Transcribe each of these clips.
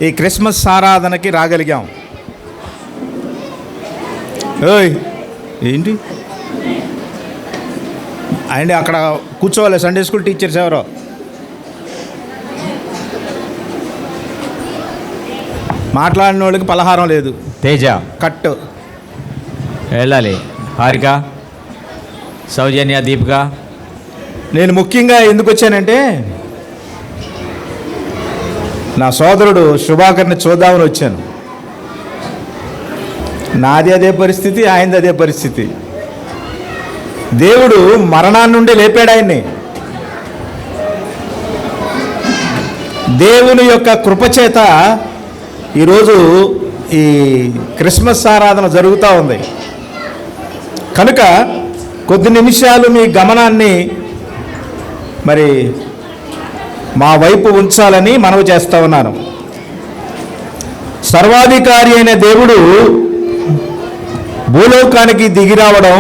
ఈ క్రిస్మస్ ఆరాధనకి రాగలిగాం. ఓయ్ ఏంటి అండి, అక్కడ కూర్చోవాలి సండే స్కూల్ టీచర్స్ ఎవరో. మాట్లాడిన వాళ్ళకి పలహారం లేదు. తేజ కట్టు వెళ్ళాలి. హారిక, సౌజన్య, దీపిక. నేను ముఖ్యంగా ఎందుకు వచ్చానంటే నా సోదరుడు శుభాకర్ని చూద్దామని వచ్చాను. నాది అదే పరిస్థితి, ఆయనది అదే పరిస్థితి. దేవుడు మరణాన్ని నుండి లేపాడు ఆయన్ని. దేవుని యొక్క కృపచేత ఈరోజు ఈ క్రిస్మస్ ఆరాధన జరుగుతూ ఉంది. కనుక కొద్ది నిమిషాలు మీ గమనాన్ని మరి మా వైపు ఉంచాలని మనవి చేస్తూ ఉన్నాను. సర్వాధికారి అయిన దేవుడు భూలోకానికి దిగి రావడం,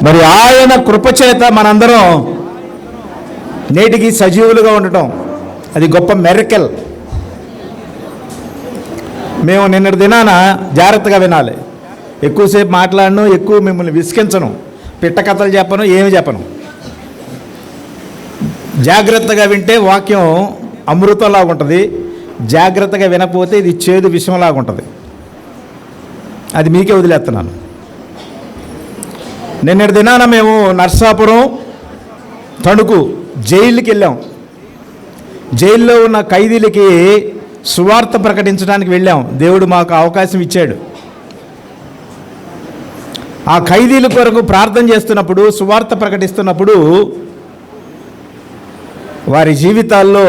మరి ఆయన కృపచేత మనందరం నేటికి సజీవులుగా ఉండటం, అది గొప్ప మెరకల్. మేము నిన్నటి దినాన జాగ్రత్తగా వినాలి. ఎక్కువసేపు మాట్లాడను, ఎక్కువ మిమ్మల్ని విసికించను, పిట్ట కథలు చెప్పను, ఏమి చెప్పను. జాగ్రత్తగా వింటే వాక్యం అమృతంలాగా ఉంటుంది. జాగ్రత్తగా వినకపోతే ఇది చేదు విషయంలాగా ఉంటుంది. అది మీకే వదిలేస్తున్నాను. నిన్నటి దినాన మేము నర్సాపురం, తణుకు జైలుకి వెళ్ళాం. జైల్లో ఉన్న ఖైదీలకి సువార్త ప్రకటించడానికి వెళ్ళాం. దేవుడు మాకు అవకాశం ఇచ్చాడు. ఆ ఖైదీల కొరకు ప్రార్థన చేస్తున్నప్పుడు, సువార్త ప్రకటిస్తున్నప్పుడు వారి జీవితాల్లో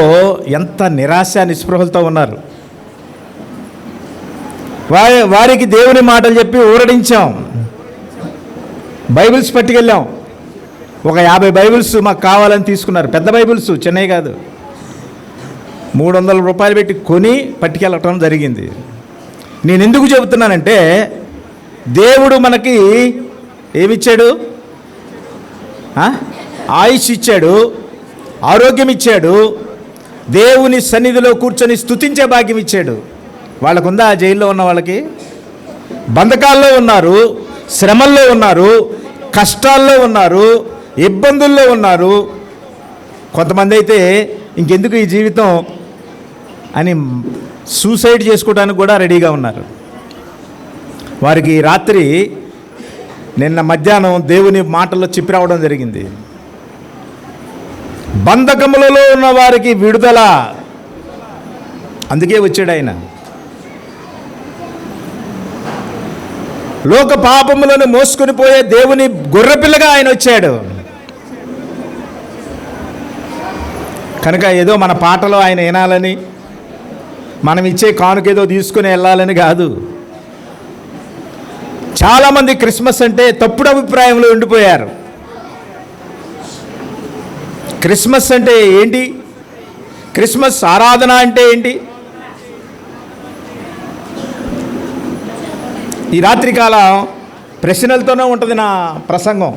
ఎంత నిరాశ నిస్పృహలతో ఉన్నారు. వారికి దేవుని మాటలు చెప్పి ఊరడించాం. బైబిల్స్ పట్టుకెళ్ళాం. ఒక 50 బైబిల్స్ మాకు కావాలని తీసుకున్నారు. పెద్ద బైబిల్స్, చిన్నవి కాదు. 300 రూపాయలు పెట్టి కొని పట్టుకెళ్ళటం జరిగింది. నేను ఎందుకు చెబుతున్నానంటే, దేవుడు మనకి ఏమిచ్చాడు? ఆయుష్ ఇచ్చాడు, ఆరోగ్యం ఇచ్చాడు, దేవుని సన్నిధిలో కూర్చొని స్తుతించే భాగ్యం ఇచ్చాడు. వాళ్ళకుందా? ఆ జైల్లో ఉన్న వాళ్ళకి బంధకాల్లో ఉన్నారు, శ్రమల్లో ఉన్నారు, కష్టాల్లో ఉన్నారు, ఇబ్బందుల్లో ఉన్నారు. కొంతమంది అయితే ఇంకెందుకు ఈ జీవితం అని సూసైడ్ చేసుకోవడానికి కూడా రెడీగా ఉన్నారు. వారికి రాత్రి నిన్న మధ్యాహ్నం దేవుని మాటల్లో చెప్పి రావడం జరిగింది. బంధకములలో ఉన్న వారికి విడుదల, అందుకే వచ్చాడు ఆయన. లోక పాపములను మోసుకొని పోయే దేవుని గొర్రెపిల్లగా ఆయన వచ్చాడు. కనుక ఏదో మన పాటలో ఆయన వినాలని, మనం ఇచ్చే కానుకేదో తీసుకుని వెళ్ళాలని కాదు. చాలామంది క్రిస్మస్ అంటే తప్పుడు అభిప్రాయంలో ఉండిపోయారు. క్రిస్మస్ అంటే ఏంటి? క్రిస్మస్ ఆరాధన అంటే ఏంటి? ఈ రాత్రికాలం ప్రశ్నలతోనే ఉంటుంది నా ప్రసంగం.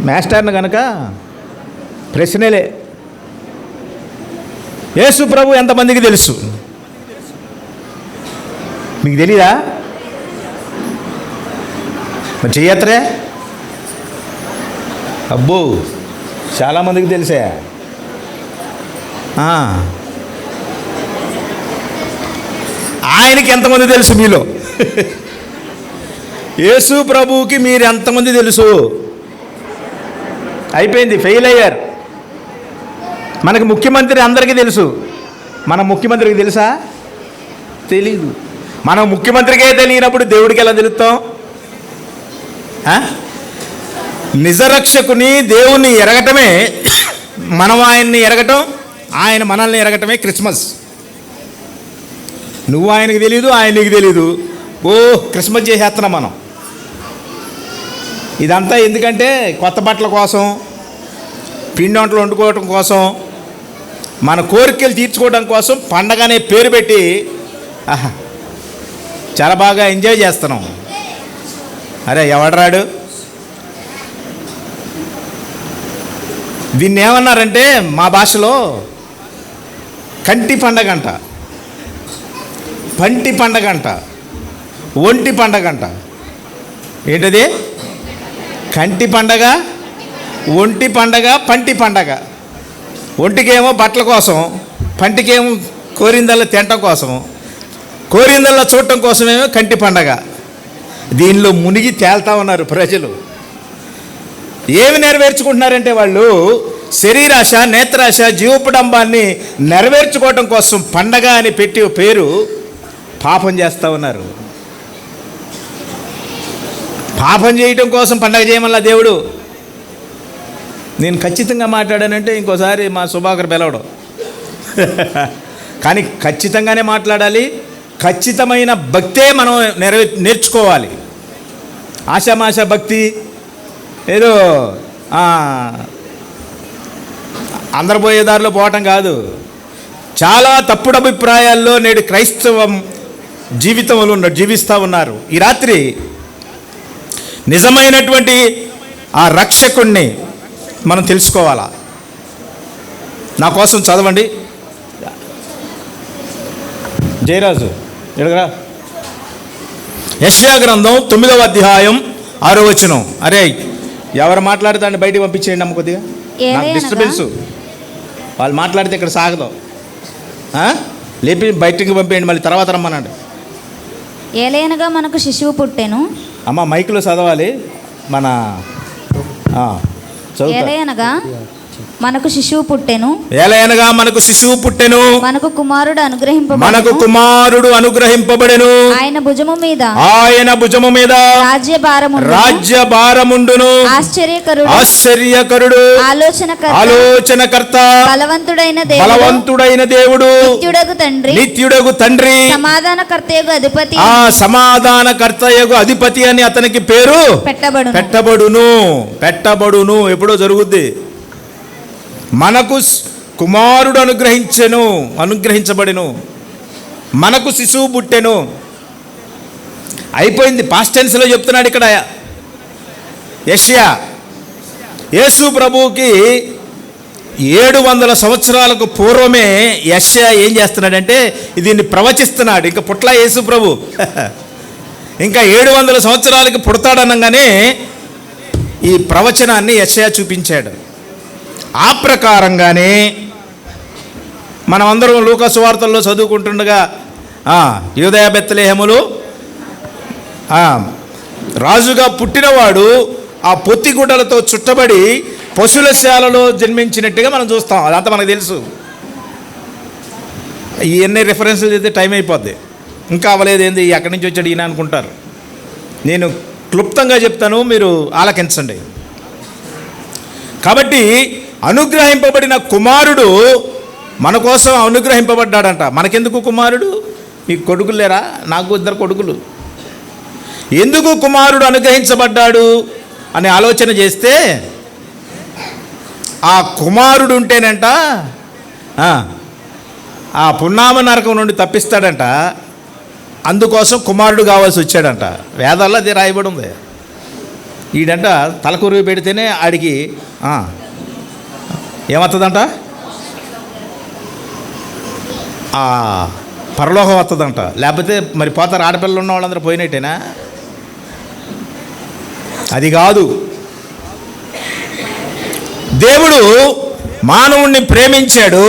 మాస్టర్ని కనుక ప్రశ్నలే. యేసు ప్రభు ఎంతమందికి తెలుసు? మీకు తెలీదా? మరి చెయ్యత్రే. అబ్బో, చాలామందికి తెలిసే. ఆయనకి ఎంతమంది తెలుసు మీలో? యేసు ప్రభువుకి మీరు ఎంతమంది తెలుసు? అయిపోయింది, ఫెయిల్ అయ్యారు. మనకి ముఖ్యమంత్రి అందరికీ తెలుసు. మన ముఖ్యమంత్రికి తెలుసా? తెలీదు. మనం ముఖ్యమంత్రికే తెలియనప్పుడు దేవుడికి ఎలా తెలుస్తాం? నిజరక్షకుని దేవుణ్ణి ఎరగటమే, మనం ఆయన్ని ఎరగటం, ఆయన మనల్ని ఎరగటమే క్రిస్మస్. నువ్వు ఆయనకి తెలీదు, ఆయన నీకు తెలీదు. క్రిస్మస్ చేసేస్తున్నాం మనం. ఇదంతా ఎందుకంటే కొత్త బట్టల కోసం, పిండి వంటలు వండుకోవటం కోసం, మన కోరికలు తీర్చుకోవడం కోసం పండగ అనే పేరు పెట్టి చాలా బాగా ఎంజాయ్ చేస్తున్నాం. అరే ఎవడరాడు? దీన్ని ఏమన్నారంటే మా భాషలో కంటి పండగంట, పంటి పండగంట, ఒంటి పండగంట. ఏంటది? కంటి పండగ, ఒంటి పండగ, పంటి పండగ. ఒంటికేమో బట్టల కోసం, పంటికేమో కోరిందల్లో తినటం కోసం, కోరిందల్లో చూడటం కోసమేమో కంటి పండగ. దీనిలో మునిగి తేల్తా ఉన్నారు ప్రజలు. ఏమి నెరవేర్చుకుంటున్నారంటే వాళ్ళు శరీరాశ, నేత్రాశ, జీవోపడంబాన్ని నెరవేర్చుకోవటం కోసం పండగ అని పెట్టి పేరు పాపం చేస్తూ ఉన్నారు. పాపం చేయటం కోసం పండగ చేయమల్లా దేవుడు. నేను ఖచ్చితంగా మాట్లాడానంటే ఇంకోసారి మా సుభాకర్ పిలవడం. కానీ ఖచ్చితంగానే మాట్లాడాలి. ఖచ్చితమైన భక్తే మనం నేర్చుకోవాలి. ఆషామాష భక్తి ఏదో అందరు పోయే దారిలో పోవటం కాదు. చాలా తప్పుడు అభిప్రాయాల్లో నేడు క్రైస్తవం జీవితంలో జీవిస్తూ ఉన్నారు. ఈ రాత్రి నిజమైనటువంటి ఆ రక్షకుణ్ణి మనం తెలుసుకోవాలా. నా కోసం చదవండి. జయరాజు ఎడగరా. యెషయా గ్రంథం 9వ అధ్యాయం 6వ వచనం. అరే ఎవరు మాట్లాడుతాండి బయటికి పంపించేయండి అమ్మ. కొద్దిగా నాకు డిస్టర్బెన్స్. వాళ్ళు మాట్లాడితే ఇక్కడ సాగదు. లేపి బయటికి పంపేయండి, మళ్ళీ తర్వాత రమ్మనండి. ఏలయనగా మనకు శిశువు పుట్టెను. అమ్మ మైకులో చదవాలి. మన ఏలయనగా మనకు శిశువు పుట్టెను. ఏలయనగా మనకు శిశువు పుట్టెను. మనకు కుమారుడు అనుగ్రహింపబడెను. ఆయన భుజము మీద రాజ్యభారముండును. ఆశ్చర్యకరుడు, ఆలోచనకర్త, బలవంతుడైన దేవుడు, నిత్యుడగు తండ్రి, సమాధానకర్తయగు అధిపతి అని అతనికి పేరు పెట్టబడును. ఎప్పుడో జరుగుద్ది. మనకు కుమారుడు అనుగ్రహించబడెను. మనకు శిశువు పుట్టెను. అయిపోయింది. పాస్ట్ టెన్స్లో చెప్తున్నాడు ఇక్కడ యెషయా. యేసు ప్రభువుకి 700 సంవత్సరాలకు పూర్వమే యెషయా ఏం చేస్తున్నాడంటే దీన్ని ప్రవచిస్తున్నాడు. ఇంకా పుట్ల యేసు ప్రభు ఇంకా 700 సంవత్సరాలకి పుడతాడనగానే ఈ ప్రవచనాన్ని యెషయా చూపించాడు. ఆ ప్రకారంగానే మనమందరం లూకా సువార్తల్లో చదువుకుంటుండగా యూదయ బెత్లెహేములో రాజుగా పుట్టినవాడు ఆ పొత్తిగుడ్డలతో చుట్టబడి పశువుల శాలలో జన్మించినట్టుగా మనం చూస్తాం. అదంతా మనకు తెలుసు. ఇవన్నీ రిఫరెన్స్లు చేస్తే టైం అయిపోద్ది. ఇంకా అవ్వలేదు, ఏంది ఎక్కడి నుంచి వచ్చాడు ఈయన అనుకుంటారు. నేను క్లుప్తంగా చెప్తాను, మీరు ఆలకించండి. కాబట్టి అనుగ్రహింపబడిన కుమారుడు మన కోసం అనుగ్రహింపబడ్డాడంట. మనకెందుకు కుమారుడు? మీకు కొడుకులు లేరా? నాకు 2 కొడుకులు. ఎందుకు కుమారుడు అనుగ్రహించబడ్డాడు అని ఆలోచన చేస్తే ఆ కుమారుడు ఉంటేనంట ఆ పున్నామ నరకం నుండి తప్పిస్తాడంట. అందుకోసం కుమారుడు కావాల్సి వచ్చాడంట. వేదాల్లో అది రాయబడి ఉంది. ఈడంట తలకొరువు పెడితేనే ఆడికి ఏమవుతుందంట? పరలోకం వస్తుందంట. లేకపోతే మరి పోతారు. ఆడపిల్లలు ఉన్న వాళ్ళందరూ పోయినట్టేనా? అది కాదు. దేవుడు మానవుణ్ణి ప్రేమించాడు.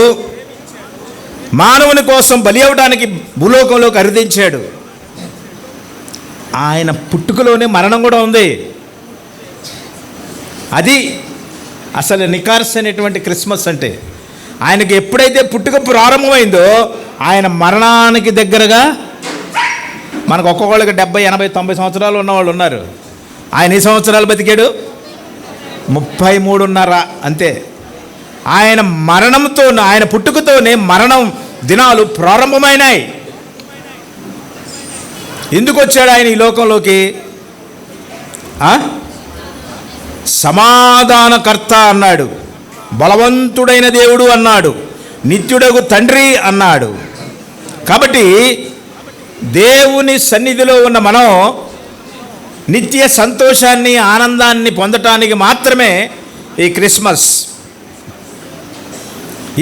మానవుని కోసం బలి అవ్వడానికి భూలోకంలోకి అరుదించాడు. ఆయన పుట్టుకలోనే మరణం కూడా ఉంది. అది అసలు నికార్స్ అనేటువంటి క్రిస్మస్ అంటే. ఆయనకి ఎప్పుడైతే పుట్టుక ప్రారంభమైందో ఆయన మరణానికి దగ్గరగా, మనకు ఒక్కొక్కళ్ళకి 70, 80, 90 సంవత్సరాలు ఉన్నవాళ్ళు ఉన్నారు. ఆయన ఏ సంవత్సరాలు బతికాడు? 33.5 అంతే. ఆయన మరణంతో, ఆయన పుట్టుకతోనే మరణం దినాలు ప్రారంభమైనాయి. ఎందుకు వచ్చాడు ఆయన ఈ లోకంలోకి? సమాధానకర్త అన్నాడు, బలవంతుడైన దేవుడు అన్నాడు, నిత్యుడగు తండ్రి అన్నాడు. కాబట్టి దేవుని సన్నిధిలో ఉన్న మనం నిత్య సంతోషాన్ని, ఆనందాన్ని పొందటానికి మాత్రమే ఈ క్రిస్మస్.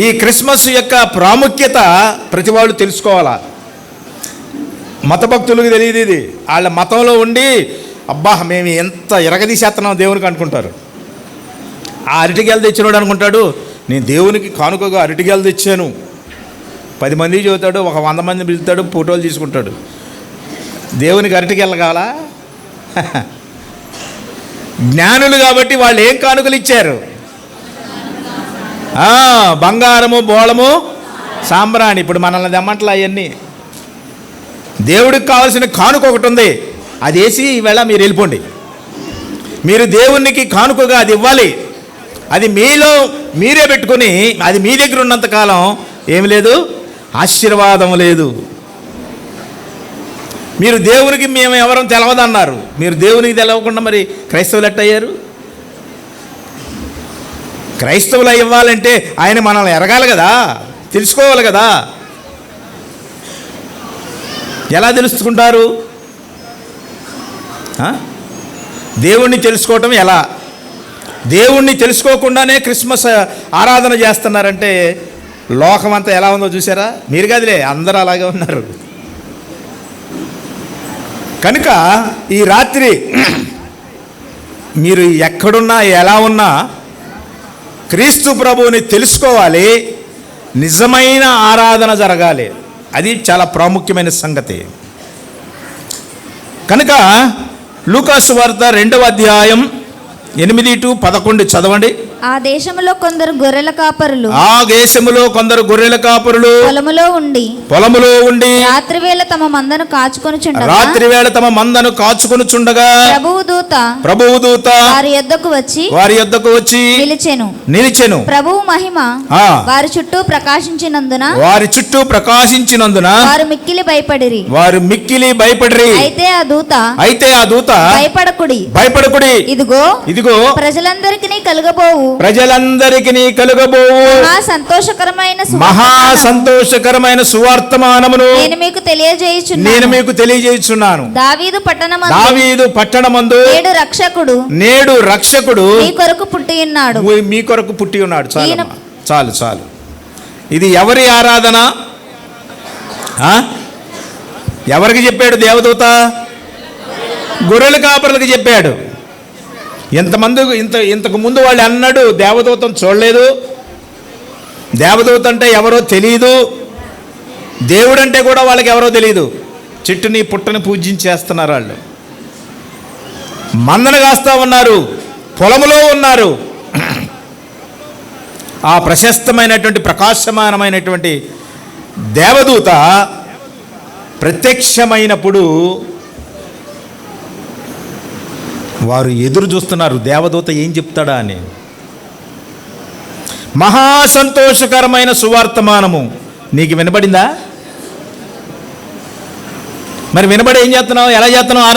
ఈ క్రిస్మస్ యొక్క ప్రాముఖ్యత ప్రతి వాళ్ళు తెలుసుకోవాలా. మత భక్తులకు తెలియదు ఇది. వాళ్ళ మతంలో ఉండి అబ్బా మేము ఎంత ఎరగదీసేస్తున్నాం దేవునికి అనుకుంటారు. ఆ అరటిగెలు తెచ్చినోడు అనుకుంటాడు నేను దేవునికి కానుకగా అరటిగెలు తెచ్చాను. 10 మంది చదువుతాడు, 100 మంది పిలుతాడు, ఫోటోలు తీసుకుంటాడు. దేవునికి అరటిగెల కావాలా? జ్ఞానులు కాబట్టి వాళ్ళు ఏం కానుకలు ఇచ్చారు? బంగారము, బోళము, సాంబ్రాణి. ఇప్పుడు మనల్ని దెమ్మంటలా అవన్నీ. దేవుడికి కావాల్సిన కానుక ఒకటి ఉంది, అది వేసి ఈవేళ మీరు వెళ్ళిపోండి. మీరు దేవునికి కానుకగా అది ఇవ్వాలి. అది మీలో మీరే పెట్టుకుని అది మీ దగ్గర ఉన్నంతకాలం ఏమి లేదు, ఆశీర్వాదం లేదు. మీరు దేవునికి మేము ఎవరం తెలవదన్నారు. మీరు దేవునికి తెలవకుండా మరి క్రైస్తవులు ఎట్టయ్యారు? క్రైస్తవులు ఇవ్వాలంటే ఆయన మనల్ని ఎరగాలి కదా, తెలుసుకోవాలి కదా. ఎలా తెలుసుకుంటారు? దేవుణ్ణి తెలుసుకోవటం ఎలా? దేవుణ్ణి తెలుసుకోకుండానే క్రిస్మస్ ఆరాధన చేస్తున్నారంటే లోకమంతా ఎలా ఉందో చూసారా? మీరు కాదులే, అందరూ అలాగే ఉన్నారు. కనుక ఈ రాత్రి మీరు ఎక్కడున్నా ఎలా ఉన్నా క్రీస్తు ప్రభువుని తెలుసుకోవాలి. నిజమైన ఆరాధన జరగాలి. అది చాలా ప్రాముఖ్యమైన సంగతి. కనుక లూకాసు వార్త 2వ అధ్యాయం 8-11 చదవండి. ఆ దేశములో కొందరు గొర్రెల కాపరులు పొలములో ఉండి రాత్రివేళ తమ మందను కాచుకొనుచుండగా ప్రభువు దూత వారి యొద్దకు వచ్చి నిలిచెను. ప్రభువు మహిమ వారి చుట్టూ ప్రకాశించినందున వారు మిక్కిలి భయపడిరి. అయితే ఆ దూత భయపడకుడి, ఇదిగో ప్రజలందరికీ కలుగబోవు మహా సంతోషకరమైన సువార్తమానమును నేను మీకు తెలియజేయుచున్నాను. దావీదు పట్టణమందు నేడు రక్షకుడు మీ కొరకు పుట్టి ఉన్నాడు. చాలు. ఇది ఎవరి ఆరాధన? ఎవరికి చెప్పాడు దేవదూత? గొర్రెల కాపరులకు చెప్పాడు. ఇంతకు ముందు వాళ్ళు అన్నాడు దేవదూతను చూడలేదు, దేవదూత అంటే ఎవరో తెలియదు, దేవుడు అంటే కూడా వాళ్ళకి ఎవరో తెలియదు. చెట్టుని పుట్టని పూజించేస్తున్నారు. వాళ్ళు మందను కాస్తా ఉన్నారు, పొలములో ఉన్నారు. ఆ ప్రశస్తమైనటువంటి ప్రకాశమానమైనటువంటి దేవదూత ప్రత్యక్షమైనప్పుడు వారు ఎదురు చూస్తున్నారు దేవదూత ఏం చెప్తాడా అని. మహా సంతోషకరమైన సువార్తమానము నీకు వినబడిందా? మరి వినబడి ఏం చేస్తున్నావు? ఎలా చేస్తున్నావు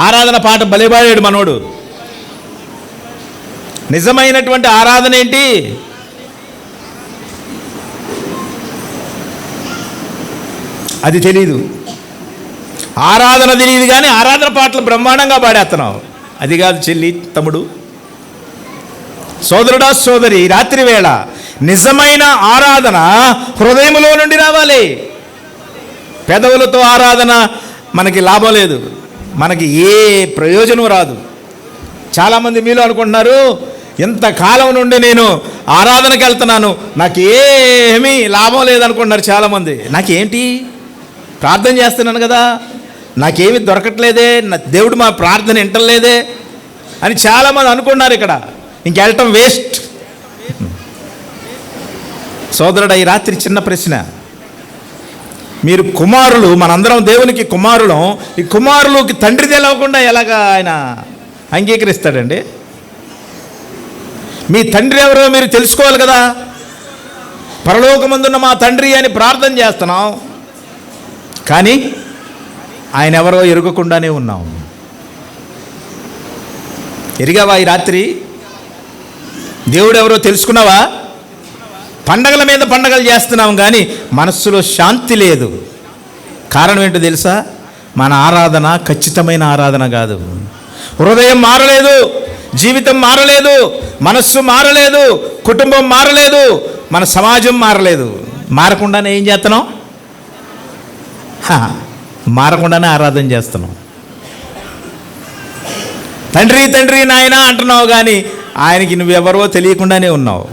ఆరాధన పాట బలిపాడాడు మనోడు. నిజమైనటువంటి ఆరాధన ఏంటి? అది తెలీదు. ఆరాధన తెలియదు కానీ ఆరాధన పాటలు బ్రహ్మాండంగా పాడేస్తున్నావు. అది కాదు చెల్లి, తమ్ముడు, సోదరుడా, సోదరి, రాత్రి వేళ నిజమైన ఆరాధన హృదయంలో నుండి రావాలి. పెదవులతో ఆరాధన మనకి లాభం లేదు, మనకి ఏ ప్రయోజనం రాదు. చాలామంది మీలో అనుకుంటున్నారు ఇంతకాలం నుండి నేను ఆరాధనకి వెళ్తున్నాను, నాకేమీ లాభం లేదనుకుంటున్నారు చాలామంది. నాకేంటి, ప్రార్థన చేస్తున్నాను కదా, నాకేమీ దొరకట్లేదే, నా దేవుడు మా ప్రార్థన వింటలేదే అని చాలామంది అనుకున్నారు. ఇక్కడ ఇంకెళ్ళటం వేస్ట్. సోదరుడా, ఈ రాత్రి చిన్న ప్రశ్న. మీరు కుమారులు, మనందరం దేవునికి కుమారులం. ఈ కుమారులకి తండ్రి తెలవకుండా ఎలాగా ఆయన అంగీకరిస్తాడండి? మీ తండ్రి ఎవరో మీరు తెలుసుకోవాలి కదా. పరలోకమందున్న మా తండ్రి అని ప్రార్థన చేస్తున్నాం, కానీ ఆయన ఎవరో ఎరుగకుండానే ఉన్నాం. ఎరిగావా? ఈ రాత్రి దేవుడు ఎవరో తెలుసుకున్నావా? పండగల మీద పండగలు చేస్తున్నాం కానీ మనస్సులో శాంతి లేదు. కారణం ఏంటో తెలుసా? మన ఆరాధన ఖచ్చితమైన ఆరాధన కాదు. హృదయం మారలేదు, జీవితం మారలేదు, మనస్సు మారలేదు, కుటుంబం మారలేదు, మన సమాజం మారలేదు. మారకుండానే ఏం చేస్తున్నాం? మారకుండానే ఆరాధన చేస్తున్నాం. తండ్రి తండ్రి నాయన అంటున్నావు, కానీ ఆయనకి నువ్వెవరో తెలియకుండానే ఉన్నావు.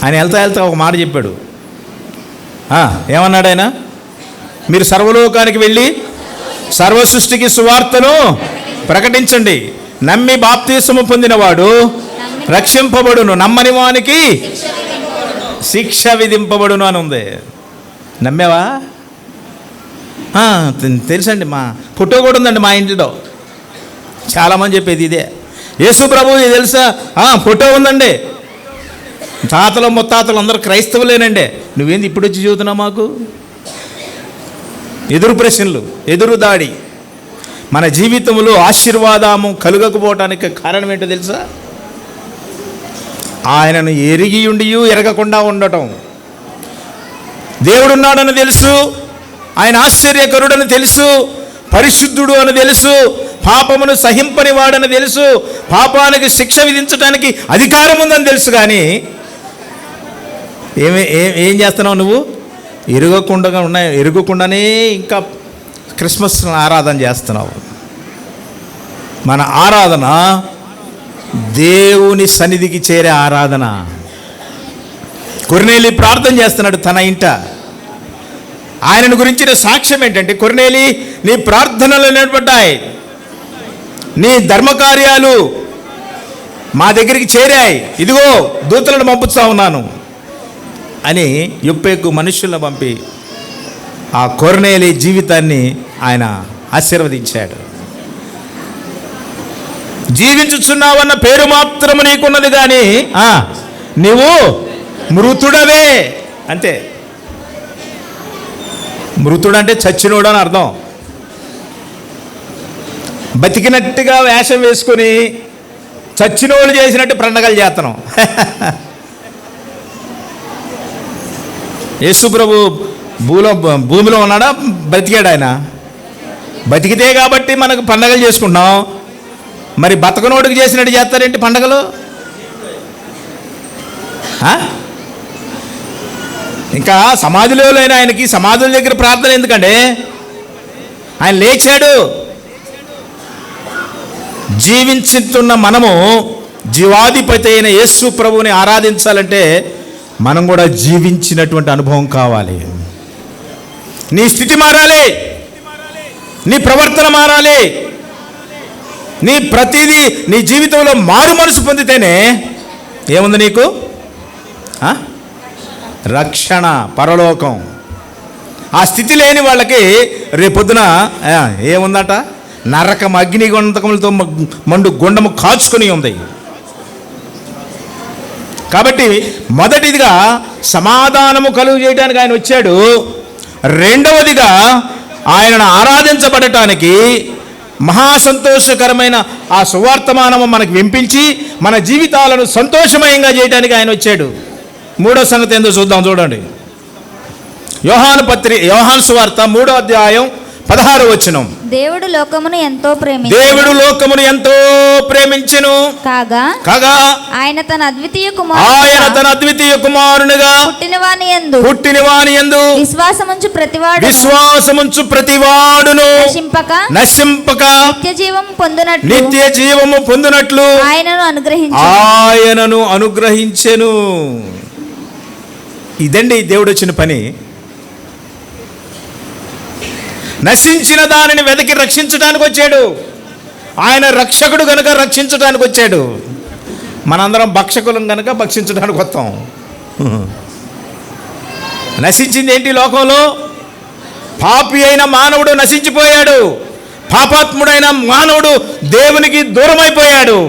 ఆయన వెళ్తా ఒక మాట చెప్పాడు. ఏమన్నాడు ఆయన? మీరు సర్వలోకానికి వెళ్ళి సర్వ సృష్టికి సువార్తను ప్రకటించండి. నమ్మి బాప్తీసము పొందినవాడు రక్షింపబడును, నమ్మని వానికి శిక్ష విధింపబడును అని ఉంది. నమ్మేవా? తెలుసండి, మా ఫోటో కూడా ఉందండి మా ఇంట్లో. చాలామంది చెప్పేది ఇదే, యేసు ప్రభు ఇది తెలుసా? ఫోటో ఉందండి. తాతలు ముత్తాతలు అందరూ క్రైస్తవులేనండి. నువ్వేంది ఇప్పుడు వచ్చి చూస్తున్నావు? మాకు ఎదురు ప్రశ్నలు, ఎదురు దాడి. మన జీవితంలో ఆశీర్వాదము కలుగకపోవటానికి కారణం ఏంటో తెలుసా? ఆయనను ఎరిగి ఉండి ఎరగకుండా ఉండటం. దేవుడున్నాడని తెలుసు, ఆయన ఆశ్చర్యకరుడని తెలుసు, పరిశుద్ధుడు అని తెలుసు, పాపమును సహింపని వాడని తెలుసు, పాపానికి శిక్ష విధించడానికి అధికారం ఉందని తెలుసు. కానీ ఏం చేస్తున్నావు నువ్వు? ఎరగకుండానే ఇంకా క్రిస్మస్ ఆరాధన చేస్తున్నావు. మన ఆరాధన దేవుని సన్నిధికి చేరే ఆరాధన. కొర్నేలి ప్రార్థన చేస్తున్నాడు తన ఇంట. ఆయనను గురించిన సాక్ష్యం ఏంటంటే, కొర్నేలి నీ ప్రార్థనలు నిలబడ్డాయి, నీ ధర్మకార్యాలు మా దగ్గరికి చేరాయి, ఇదిగో దూతలను పంపుతా ఉన్నాను అని యొప్పేకు మనుషులను పంపి ఆ కొర్నేలి జీవితాన్ని ఆయన ఆశీర్వదించాడు. జీవించుచున్నావన్న పేరు మాత్రము నీకున్నది, కానీ నీవు మృతుడవే అంతే. మృతుడంటే చచ్చినోడు అని అర్థం. బతికినట్టుగా వేషం వేసుకొని చచ్చినోళ్ళు చేసినట్టు పండగలు చేస్తున్నాం. యేసు ప్రభు భూమిలో ఉన్నాడా? బతికాడు. ఆయన బతికితే కాబట్టి మనకు పండగలు చేసుకుంటున్నాం. మరి బతకనోడికి చేసినట్టు చేస్తారేంటి పండగలు? ఇంకా సమాధిలో లేని ఆయనకి సమాధుల దగ్గర ప్రార్థన ఎందుకంటే, ఆయన లేచాడు. జీవించుతున్న మనము జీవాధిపతి అయిన యేసు ప్రభువుని ఆరాధించాలంటే మనం కూడా జీవించినటువంటి అనుభవం కావాలి. నీ స్థితి మారాలి, నీ ప్రవర్తన మారాలి, నీ ప్రతిదీ నీ జీవితంలో మారు మనసు పొందితేనే ఏముంది నీకు? రక్షణ, పరలోకం. ఆ స్థితి లేని వాళ్ళకి రేపొద్దున ఏముందట? నరకం, అగ్ని గంధకములతో మండు గుండము కాచుకొని ఉంది. కాబట్టి మొదటిదిగా సమాధానము కలుగు చేయడానికి ఆయన వచ్చాడు. రెండవదిగా ఆయనను ఆరాధించబడటానికి మహాసంతోషకరమైన ఆ సువార్తమానము మనకు వినిపించి మన జీవితాలను సంతోషమయంగా చేయడానికి ఆయన వచ్చాడు. మూడో సంగతి ఏందో చూద్దాం. చూడండి, యోహాను సువార్త 3వ అధ్యాయం 16వ వచనం. దేవుడు లోకమును ఎంతో ప్రేమించెను కాగా ఆయన తన అద్వితీయ కుమారునిగా పుట్టినవాని యందు విశ్వాసముంచు ప్రతివాడును నశింపక నిత్య జీవము పొందునట్లు ఆయనను అనుగ్రహించెను. ఇదండి దేవుడు వచ్చిన పని. నశించిన దానిని వెతికి రక్షించడానికి వచ్చాడు. ఆయన రక్షకుడు గనుక రక్షించడానికి వచ్చాడు. మనందరం భక్షకులం గనుక భక్షించడానికి వస్తాం. నశించింది ఏంటి? లోకంలో పాపి అయిన మానవుడు నశించిపోయాడు. పాపాత్ముడైన మానవుడు దేవునికి దూరమైపోయాడు.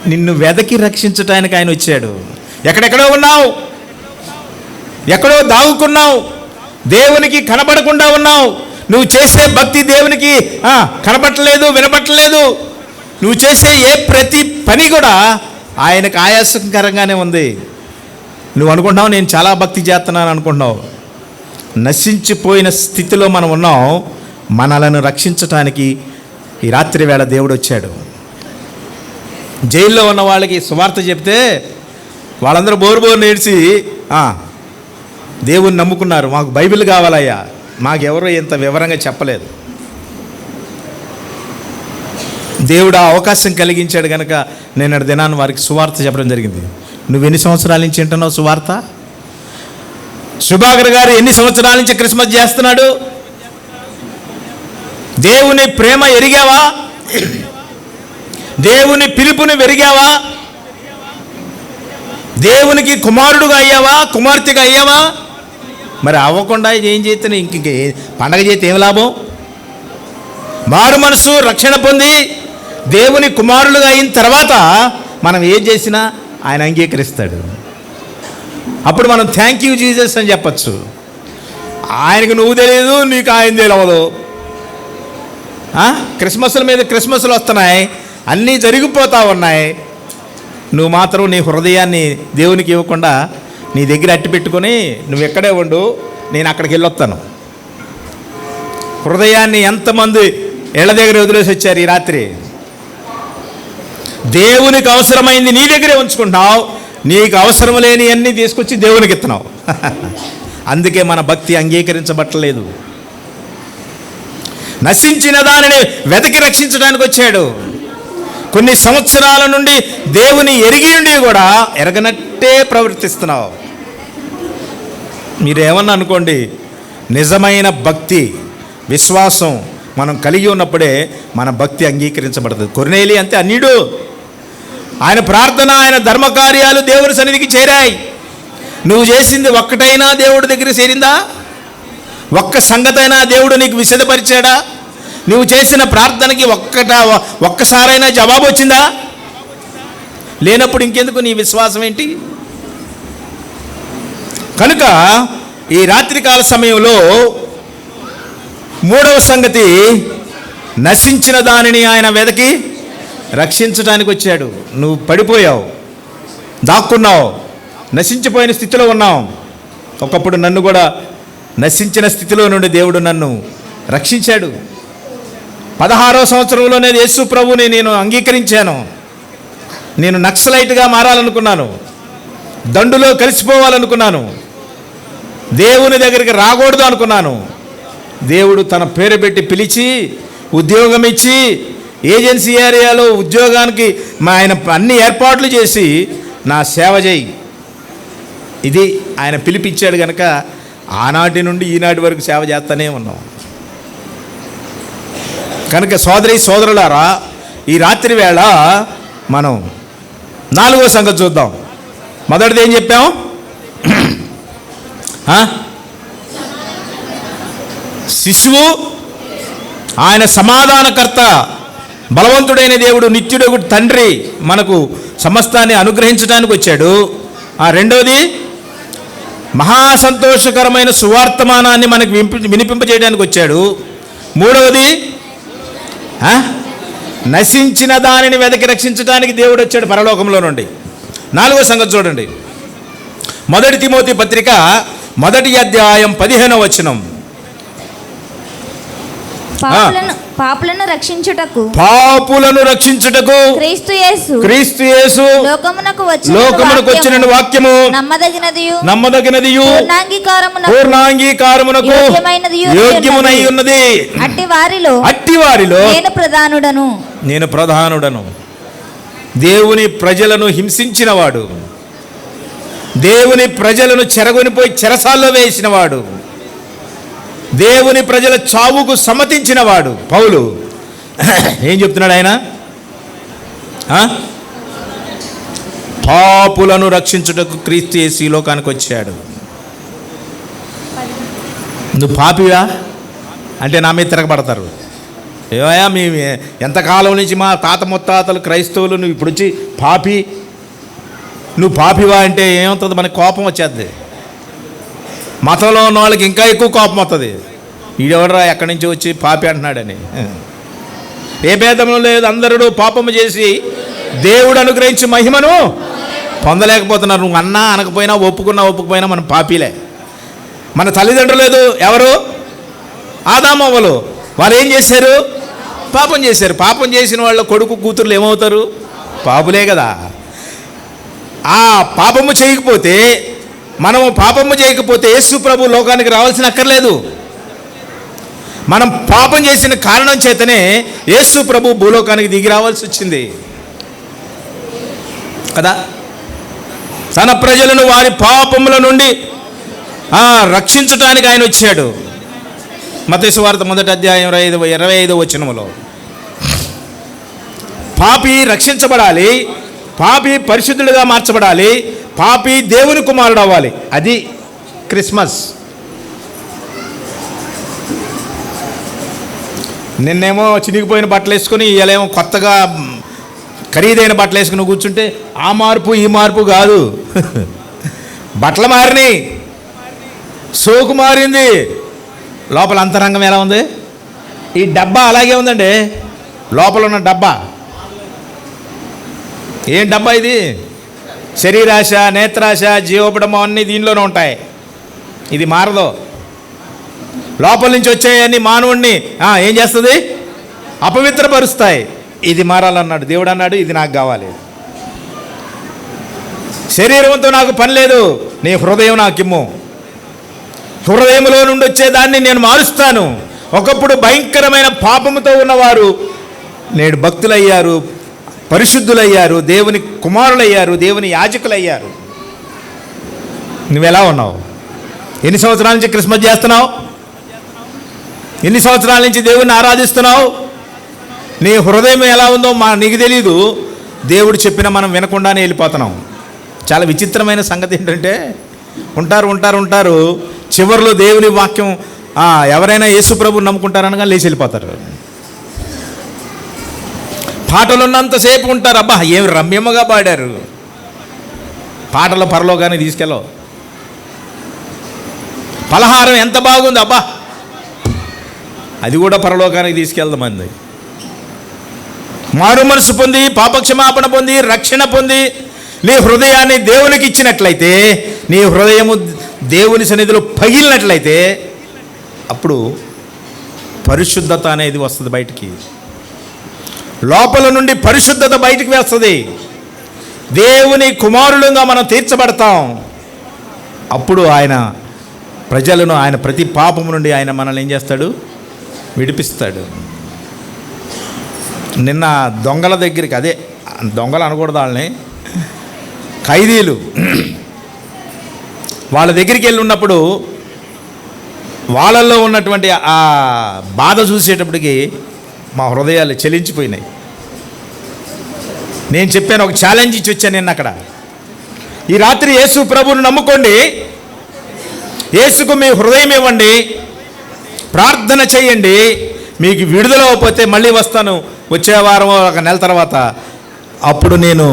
నిన్ను వెదకి రక్షించడానికి ఆయన వచ్చాడు. ఎక్కడెక్కడో ఉన్నావు, ఎక్కడో దాగుకున్నావు, దేవునికి కనబడకుండా ఉన్నావు. నువ్వు చేసే భక్తి దేవునికి కనబట్టలేదు, వినబట్టలేదు. నువ్వు చేసే ప్రతి పని కూడా ఆయనకు ఆయాసకరంగానే ఉంది. నువ్వు అనుకుంటున్నావు నేను చాలా భక్తి చేస్తున్నాను అనుకుంటున్నావు. నశించిపోయిన స్థితిలో మనం ఉన్నాం. మనలను రక్షించటానికి ఈ రాత్రి వేళ దేవుడు వచ్చాడు. జైల్లో ఉన్న వాళ్ళకి సువార్త చెప్తే వాళ్ళందరూ బోరు నేర్చి దేవుని నమ్ముకున్నారు. మాకు బైబిల్ కావాలయ్యా, మాకెవరో ఇంత వివరంగా చెప్పలేదు. దేవుడు ఆ అవకాశం కలిగించాడు కనుక నేను దినాన్ని వారికి సువార్త చెప్పడం జరిగింది. నువ్వు ఎన్ని సంవత్సరాల నుంచి వింటున్నావు సువార్త? సుభాకర్ గారు ఎన్ని సంవత్సరాల నుంచి క్రిస్మస్ చేస్తున్నాడు? దేవుని ప్రేమ ఎరిగావా? దేవుని పిలుపుని వెరిగావా? దేవునికి కుమారుడుగా అయ్యావా? కుమార్తెగా అయ్యావా? మరి అవ్వకుండా ఏం చేస్తే ఇంక పండగ చేస్తే ఏం లాభం? మారు మనసు రక్షణ పొంది దేవుని కుమారులుగా అయిన తర్వాత మనం ఏం చేసినా ఆయన అంగీకరిస్తాడు. అప్పుడు మనం థ్యాంక్ యూ జీసస్ అని చెప్పచ్చు. ఆయనకు నువ్వు తెలియదు, నీకు ఆయన తెలియదు. క్రిస్మస్ల మీద క్రిస్మస్లు వస్తున్నాయి, అన్నీ జరిగిపోతూ ఉన్నాయి. నువ్వు మాత్రం నీ హృదయాన్ని దేవునికి ఇవ్వకుండా నీ దగ్గర అట్టి పెట్టుకొని నువ్వు ఎక్కడే ఉండు, నేను అక్కడికి వెళ్ళొస్తాను. హృదయాన్ని ఎంతమంది ఇళ్ళ దగ్గర వదిలేసి వచ్చారు ఈ రాత్రి? దేవునికి అవసరమైంది నీ దగ్గరే ఉంచుకుంటున్నావు, నీకు అవసరం లేని అన్నీ తీసుకొచ్చి దేవునికి ఇస్తున్నావు. అందుకే మన భక్తి అంగీకరించబట్టలేదు. నశించిన దానిని వెతికి రక్షించడానికి వచ్చాడు. కొన్ని సంవత్సరాల నుండి దేవుని ఎరిగి ఉండి కూడా ఎరగనట్టే ప్రవర్తిస్తున్నావు. మీరేమన్నా అనుకోండి, నిజమైన భక్తి విశ్వాసం మనం కలిగి ఉన్నప్పుడే మన భక్తి అంగీకరించబడుతుంది. కొర్నేలి అంతే, అన్యుడు. ఆయన ప్రార్థన, ఆయన ధర్మకార్యాలు దేవుని సన్నిధికి చేరాయి. నువ్వు చేసింది ఒక్కటైనా దేవుడి దగ్గర చేరిందా? ఒక్క సంగతైనా దేవుడు నీకు విశదపరిచాడా? నువ్వు చేసిన ప్రార్థనకి ఒక్కసారైనా జవాబు వచ్చిందా? లేనప్పుడు ఇంకెందుకు నీ విశ్వాసం ఏంటి? కనుక ఈ రాత్రికాల సమయంలో మూడవ సంగతి, నశించిన దానిని ఆయన వెదకి రక్షించడానికి వచ్చాడు. నువ్వు పడిపోయావు, దాక్కున్నావు, నశించిపోయిన స్థితిలో ఉన్నావు. ఒకప్పుడు నన్ను కూడా నశించిన స్థితిలో నుండి దేవుడు నన్ను రక్షించాడు. 16వ సంవత్సరంలోనే యేసు ప్రభుని నేను అంగీకరించాను. నేను నక్సలైట్గా మారాలనుకున్నాను, దండులో కలిసిపోవాలనుకున్నాను, దేవుని దగ్గరికి రాకూడదు అనుకున్నాను. దేవుడు తన పేరు పెట్టి పిలిచి ఉద్యోగం ఇచ్చి ఏజెన్సీ ఏరియాలో ఉద్యోగానికి ఆయన అన్ని ఏర్పాట్లు చేసి నా సేవ చేయి, ఇది ఆయన పిలిపించాడు కనుక ఆనాటి నుండి ఈనాటి వరకు సేవ చేస్తూనే ఉన్నాం. కనుక సోదరులారా, ఈ రాత్రి వేళ మనం 4వ సంగతి చూద్దాం. మొదటిది ఏం చెప్పాం? శిశువు, ఆయన సమాధానకర్త, బలవంతుడైన దేవుడు, నిత్యుడు తండ్రి మనకు సమస్తాన్ని అనుగ్రహించడానికి వచ్చాడు. రెండవది, మహాసంతోషకరమైన సువార్తమానాన్ని మనకు వినిపింపజేయడానికి వచ్చాడు. మూడవది, నశించిన దానిని వెదకి రక్షించడానికి దేవుడు వచ్చాడు పరలోకంలో నుండి. 4వ సంగతి చూడండి. 1 తిమోతి పత్రిక 1వ అధ్యాయం 15వ వచనం. పాపులను రక్షించుటకు క్రీస్తు యేసు లోకమునకు వచ్చిన వాక్యము నమ్మదగినదియు పూర్ణాంగీకారమునకు యోగ్యమునై ఉన్నది. అట్టి వారిలో నేను ప్రధానుడను. దేవుని ప్రజలను హింసించినవాడు, దేవుని ప్రజలను చెరగొనిపోయి చెరసాల్లో వేసినవాడు, దేవుని ప్రజల చావుకు సమ్మతించినవాడు పౌలు. ఏం చెప్తున్నాడు ఆయన? పాపులను రక్షించుటకు క్రీస్తు యేసు ఈ లోకానికి వచ్చాడు. నువ్వు పాపివా అంటే నా మీద తిరగబడతారు. ఏమయ్యా, మీ ఎంతకాలం నుంచి మా తాత ముత్తాతలు క్రైస్తవులు, నువ్వు ఇప్పుడు వచ్చి నువ్వు పాపివా అంటే ఏమవుతుంది? మనకి కోపం వచ్చేది. మతంలో ఉన్న వాళ్ళకి ఇంకా ఎక్కువ కోపం వస్తుంది. ఈడెవడరా ఎక్కడి నుంచి వచ్చి పాపి అంటున్నాడని. ఏ భేదము లేదు, అందరూ పాపము చేసి దేవుడు అనుగ్రహించి మహిమను పొందలేకపోతున్నారు. నువ్వు అన్నా అనకపోయినా, ఒప్పుకుపోయినా మనం పాపిలే. మన తల్లిదండ్రులు లేదు ఎవరు? ఆదామవ్వలు. వారు ఏం చేశారు? పాపం చేశారు. పాపం చేసిన వాళ్ళ కొడుకు కూతుర్లు ఏమవుతారు? పాపులే కదా. ఆ పాపము చేయకపోతే, మనము పాపము చేయకపోతే యేసు ప్రభు లోకానికి రావాల్సిన అక్కర్లేదు. మనం పాపం చేసిన కారణం చేతనే యేసు ప్రభు భూలోకానికి దిగి రావాల్సి వచ్చింది కదా. తన ప్రజలను వారి పాపముల నుండి రక్షించటానికి ఆయన వచ్చాడు. మత్తయి సువార్త 1వ అధ్యాయం 25వ వచనములో పాపి రక్షించబడాలి, పాపి పరిశుద్ధులుగా మార్చబడాలి, పాపి దేవుని కుమారుడు అవ్వాలి. అది క్రిస్మస్. నిన్నేమో చినిగిపోయిన బట్టలు వేసుకొని ఇవాళేమో కొత్తగా ఖరీదైన బట్టలు వేసుకుని కూర్చుంటే ఆ మార్పు ఈ మార్పు కాదు. బట్టలు మారినాయి, సోకు మారింది, లోపల అంతరంగం ఎలా ఉంది? ఈ డబ్బా అలాగే ఉందండి. లోపల ఉన్న డబ్బా ఏం డబ్బా ఇది? శరీరాశ, నేత్రాశ, జీవోపడమం అన్నీ దీనిలోనే ఉంటాయి. ఇది మారదు. లోపల నుంచి వచ్చేయన్నీ మానవుణ్ణి ఏం చేస్తుంది? అపవిత్రపరుస్తాయి. ఇది మారాలన్నాడు దేవుడు. అన్నాడు ఇది నాకు కావాలి. శరీరంతో నాకు పని లేదు, నీ హృదయం నాకిమ్ము. హృదయంలో నుండి వచ్చేదాన్ని నేను మారుస్తాను. ఒకప్పుడు భయంకరమైన పాపముతో ఉన్నవారు నేడు భక్తులయ్యారు, పరిశుద్ధులయ్యారు, దేవుని కుమారులయ్యారు, దేవుని యాజకులయ్యారు. నువ్వెలా ఉన్నావు? ఎన్ని సంవత్సరాల నుంచి క్రిస్మస్ చేస్తున్నావు? ఎన్ని సంవత్సరాల నుంచి దేవుని ఆరాధిస్తున్నావు? నీ హృదయం ఎలా ఉందో నీకు తెలీదు. దేవుడు చెప్పినా మనం వినకుండానే వెళ్ళిపోతున్నాం. చాలా విచిత్రమైన సంగతి ఏంటంటే ఉంటారు చివరిలో దేవుని వాక్యం ఎవరైనా యేసు ప్రభువుని నమ్ముకుంటారనగా లేచి వెళ్ళిపోతారు. పాటలు ఉన్నంతసేపు ఉంటారు. అబ్బా ఏమి రమ్యముగా పాడారు. పాటలు పరలోకానికి తీసుకెళ్ళవు. పలహారం ఎంత బాగుంది, అబ్బా అది కూడా పరలోకానికి తీసుకెళ్దామంది. మారు మనసు పొంది, పాపక్షమాపణ పొంది, రక్షణ పొంది నీ హృదయాన్ని దేవునికి ఇచ్చినట్లయితే, నీ హృదయము దేవుని సన్నిధిలో పగిలినట్లయితే అప్పుడు పరిశుద్ధత అనేది వస్తుంది బయటికి. లోపల నుండి పరిశుద్ధత బయటికి వస్తుంది. దేవుని కుమారులుగా మనం తీర్చబడతాం. అప్పుడు ఆయన ప్రజలను, ఆయన ప్రతి పాపము నుండి ఆయన మనల్ని ఏం చేస్తాడు? విడిపిస్తాడు. నిన్న దొంగల దగ్గరికి, అదే దొంగలు అనకూడదు వాళ్ళని, ఖైదీలు వాళ్ళ దగ్గరికి వెళ్ళి ఉన్నప్పుడు వాళ్ళల్లో ఉన్నటువంటి ఆ బాధ చూసేటప్పటికి మా హృదయాలు చలించిపోయినాయి. నేను చెప్పాను, ఒక ఛాలెంజ్ ఇచ్చి వచ్చాను నిన్న అక్కడ. ఈ రాత్రి యేసు ప్రభువును నమ్ముకోండి, యేసుకు మీ హృదయం ఇవ్వండి, ప్రార్థన చేయండి. మీకు విడుదల అవ్వకపోతే మళ్ళీ వస్తాను వచ్చే వారం, ఒక నెల తర్వాత. అప్పుడు నేను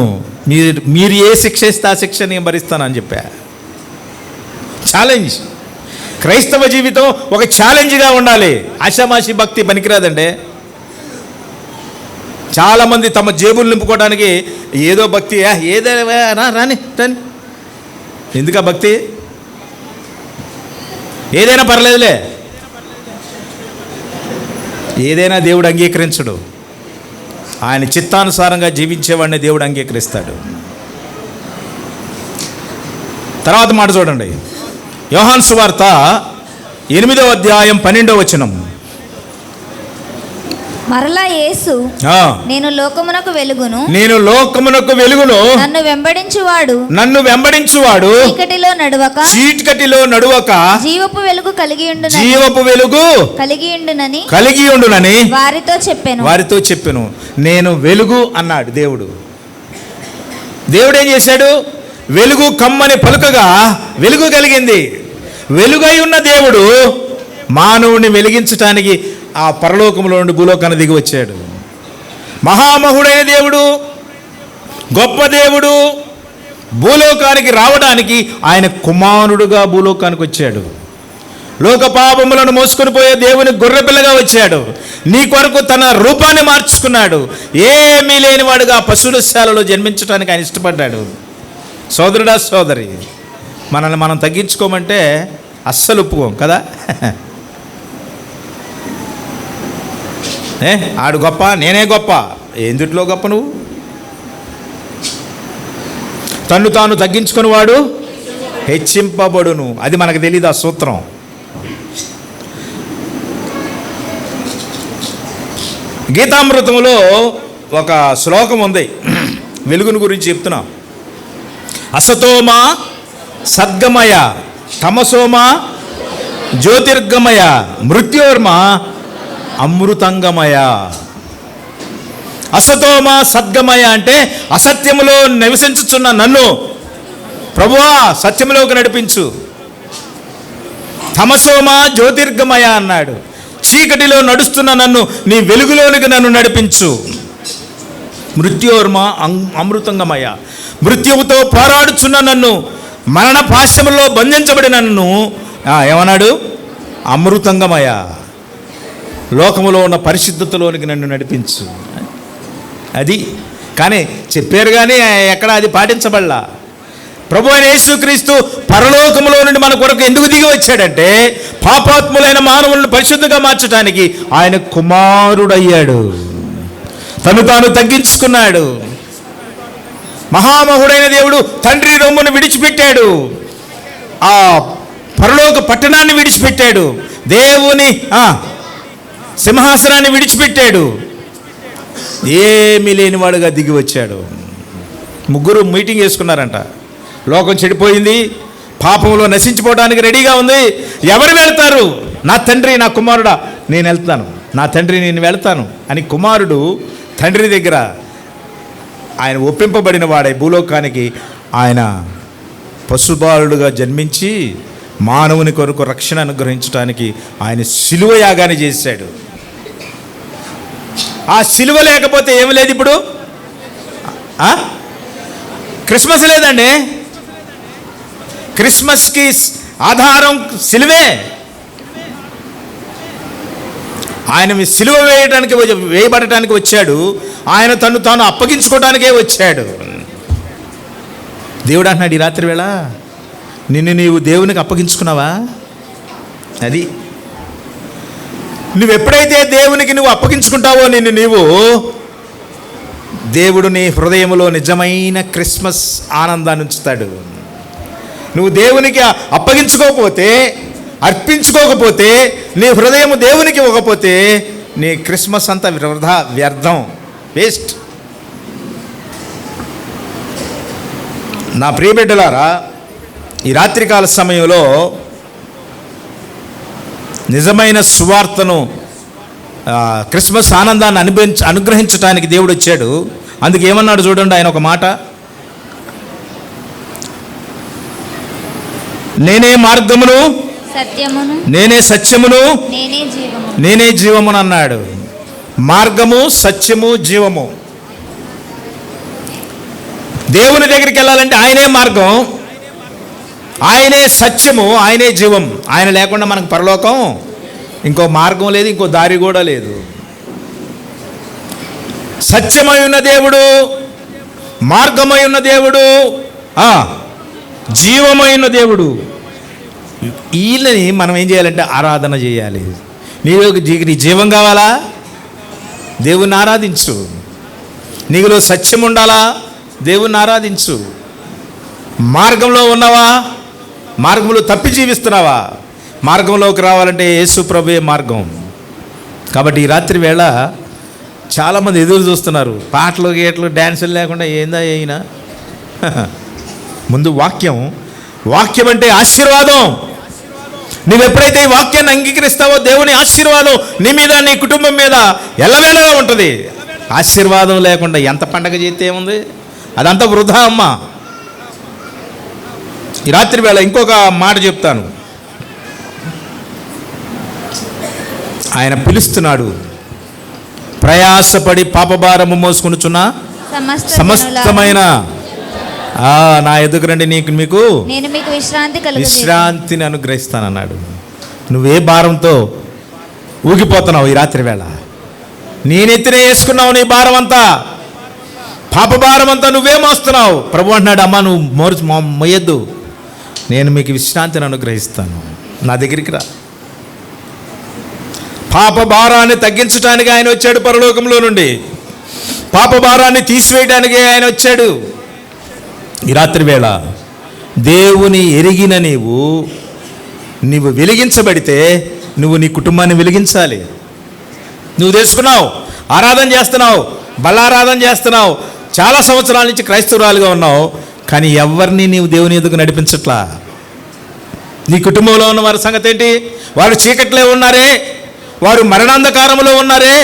మీరు ఏ శిక్ష ఇస్తే ఆ శిక్ష నేను భరిస్తానని చెప్పా. ఛాలెంజ్. క్రైస్తవ జీవితం ఒక ఛాలెంజ్గా ఉండాలి. ఆషామాషి భక్తి పనికిరాదండి. చాలామంది తమ జేబులు నింపుకోవడానికి ఏదో భక్తి, ఏదైనా రాని ఎందుకా భక్తి? ఏదైనా పర్లేదులే. ఏదైనా దేవుడు అంగీకరించడు. ఆయన చిత్తానుసారంగా జీవించేవాడిని దేవుడు అంగీకరిస్తాడు. తర్వాత మాట చూడండి, యోహాను సువార్త 8వ అధ్యాయం 12వ వచనం. మరలా యేసు, నేను లోకమునకు వెలుగును, నన్ను వెంబడించువాడు చీకటిలో నడువక జీవపు వెలుగు కలిగి ఉండునని వారితో చెప్పెను. నేను వెలుగు అన్నాడు దేవుడు. దేవుడు ఏం చేశాడు? వెలుగు కమ్మని పలుకగా వెలుగు కలిగింది. వెలుగై ఉన్న దేవుడు మానవుని వెలిగించటానికి ఆ పరలోకంలో నుండి భూలోకాన్ని దిగి వచ్చాడు. మహామహుడైన దేవుడు, గొప్ప దేవుడు భూలోకానికి రావడానికి ఆయన కుమారుడుగా భూలోకానికి వచ్చాడు. లోక పాపములను మోసుకొని పోయే దేవుని గొర్రెపిల్లగా వచ్చాడు. నీ కొరకు తన రూపాన్ని మార్చుకున్నాడు. ఏమీ లేనివాడుగా పశువుశాలలో జన్మించడానికి ఆయన ఇష్టపడ్డాడు. సోదరుడా, సోదరి, మనల్ని మనం తగ్గించుకోమంటే అస్సలు ఒప్పుకోం కదా. ఆడు గొప్ప, నేనే గొప్ప. ఎందుట్లో గొప్ప నువ్వు? తన్ను తాను తగ్గించుకుని వాడు హెచ్చింపబడును. అది మనకు తెలియదు ఆ సూత్రం. గీతామృతంలో ఒక శ్లోకం ఉంది, వెలుగుని గురించి చెప్తున్నాం. అసతోమ సద్గమయ, తమసోమ జ్యోతిర్గమయ, మృత్యోర్మ అమృతంగమయ. అసతోమ సద్గమయ అంటే అసత్యములో నివసించుచున్న నన్ను ప్రభువా సత్యములోకి నడిపించు. తమసోమ జ్యోతిర్గమయ అన్నాడు, చీకటిలో నడుస్తున్న నన్ను నీ వెలుగులోనికి నన్ను నడిపించు. మృత్యోర్మ అమృతంగమయ, మృత్యువుతో పోరాడుచున్న నన్ను, మరణ పాశములో బంధించబడిన నన్ను ఏమన్నాడు? అమృతంగమయ, లోకములో ఉన్న పరిశుద్ధతలోనికి నన్ను నడిపించు. అది కానీ చెప్పారు కానీ ఎక్కడ అది పాటించబడలా. ప్రభు అయిన యేసుక్రీస్తు పరలోకములో నుండి మన కొరకు ఎందుకు దిగి వచ్చాడంటే పాపాత్ములైన మానవులను పరిశుద్ధంగా మార్చడానికి ఆయన కుమారుడయ్యాడు. తను తాను తగ్గించుకున్నాడు. మహామహుడైన దేవుడు తండ్రి రొమ్మును విడిచిపెట్టాడు, ఆ పరలోక పట్టణాన్ని విడిచిపెట్టాడు, దేవుని సింహాసనాన్ని విడిచిపెట్టాడు, ఏమీ లేనివాడుగా దిగి వచ్చాడు. ముగ్గురు మీటింగ్ చేసుకున్నారంట. లోకం చెడిపోయింది, పాపంలో నశించిపోవడానికి రెడీగా ఉంది. ఎవరు వెళ్తారు? నా తండ్రి, నా కుమారుడా నేను వెళ్తాను, నా తండ్రి నేను వెళ్తాను అని కుమారుడు తండ్రి దగ్గర ఆయన ఒప్పింపబడిన వాడై భూలోకానికి ఆయన పశుబాలుడుగా జన్మించి మానవుని కొరకు రక్షణ అనుగ్రహించడానికి ఆయన శిలువ యాగాన్ని చేశాడు. ఆ శిలువ లేకపోతే ఏమి లేదు. ఇప్పుడు క్రిస్మస్ లేదండి. క్రిస్మస్కి ఆధారం శిలువే. ఆయన శిలువ వేయబడటానికి వచ్చాడు. ఆయన తను తాను అప్పగించుకోవడానికే వచ్చాడు. దేవుడు అంటున్నాడు ఈ రాత్రి వేళ, నిన్ను నీవు దేవునికి అప్పగించుకున్నావా? అది నువ్వు ఎప్పుడైతే దేవునికి నువ్వు అప్పగించుకుంటావో నిన్ను నీవు, దేవుడు నీ హృదయంలో నిజమైన క్రిస్మస్ ఆనందాన్ని ఉంచుతాడు. నువ్వు దేవునికి అప్పగించుకోకపోతే, అర్పించుకోకపోతే, నీ హృదయం దేవునికి ఇవ్వకపోతే నీ క్రిస్మస్ అంతా వ్యర్థం, వేస్ట్. నా ప్రియబిడ్డలారా, ఈ రాత్రికాల సమయంలో నిజమైన సువార్తను, క్రిస్మస్ ఆనందాన్ని అనుగ్రహించడానికి దేవుడు వచ్చాడు. అందుకు ఏమన్నాడు చూడండి ఆయన ఒక మాట, నేనే మార్గమును సత్యమును, నేనే సత్యమును, నేనే జీవమును అన్నాడు. మార్గము, సత్యము, జీవము. దేవుని దగ్గరికి వెళ్ళాలంటే ఆయనే మార్గం, ఆయనే సత్యము, ఆయనే జీవం. ఆయన లేకుండా మనకు పరలోకం ఇంకో మార్గం లేదు, ఇంకో దారి కూడా లేదు. సత్యమై ఉన్న దేవుడు, మార్గమై ఉన్న దేవుడు, జీవమై ఉన్న దేవుడు. వీళ్ళని మనం ఏం చేయాలంటే ఆరాధన చేయాలి. నీ జీవం కావాలా? దేవుణ్ణి ఆరాధించు. నీలో సత్యం ఉండాలా? దేవుణ్ణి ఆరాధించు. మార్గంలో ఉన్నావా? మార్గంలో తప్పి జీవిస్తున్నావా? మార్గంలోకి రావాలంటే యేసు ప్రభువే మార్గం. కాబట్టి ఈ రాత్రి వేళ చాలామంది ఎదురు చూస్తున్నారు. పాటలు గేట్లు డ్యాన్సులు లేకుండా ఏందా అయినా. ముందు వాక్యం. వాక్యం అంటే ఆశీర్వాదం. నువ్వు ఎప్పుడైతే ఈ వాక్యాన్ని అంగీకరిస్తావో దేవుని ఆశీర్వాదం నీ మీద, నీ కుటుంబం మీద ఎల్లవేళగా ఉంటుంది. ఆశీర్వాదం లేకుండా ఎంత పండగ చేస్తే ఏముంది? అదంతా వృధా అమ్మా. ఈ రాత్రి వేళ ఇంకొక మాట చెప్తాను. ఆయన పిలుస్తున్నాడు, ప్రయాసపడి పాపభారము మోసుకొనుచున్న సమస్తమైన నా ఎదుగు రండి, మీకు విశ్రాంతిని అనుగ్రహిస్తానన్నాడు. నువ్వే భారంతో ఊగిపోతున్నావు ఈ రాత్రి వేళ? నేనెత్తినే వేసుకున్నావు నీ భారం అంతా, పాప భారం అంతా నువ్వే మోస్తున్నావు. ప్రభు అంటున్నాడు, అమ్మ నువ్వు మొయ్యద్దు, నేను మీకు విశ్రాంతిని అనుగ్రహిస్తాను, నా దగ్గరికి రా. పాప భారాన్ని తగ్గించడానికి ఆయన వచ్చాడు పరలోకంలో నుండి. పాప భారాన్ని తీసివేయడానికి ఆయన వచ్చాడు. ఈ రాత్రి వేళ దేవుని ఎరిగిన నీవు వెలిగించబడితే నువ్వు నీ కుటుంబాన్ని వెలిగించాలి. నువ్వు తెలుసుకున్నావు, ఆరాధన చేస్తున్నావు, బలారాధన చేస్తున్నావు, చాలా సంవత్సరాల నుంచి క్రైస్తవురాలుగా ఉన్నావు, కానీ ఎవరిని నీవు దేవుని ఎదుగు నడిపించట్లా. నీ కుటుంబంలో ఉన్న వారి సంగతి ఏంటి? వారు చీకట్లే ఉన్నారే, వారు మరణాంధకారంలో ఉన్నారే,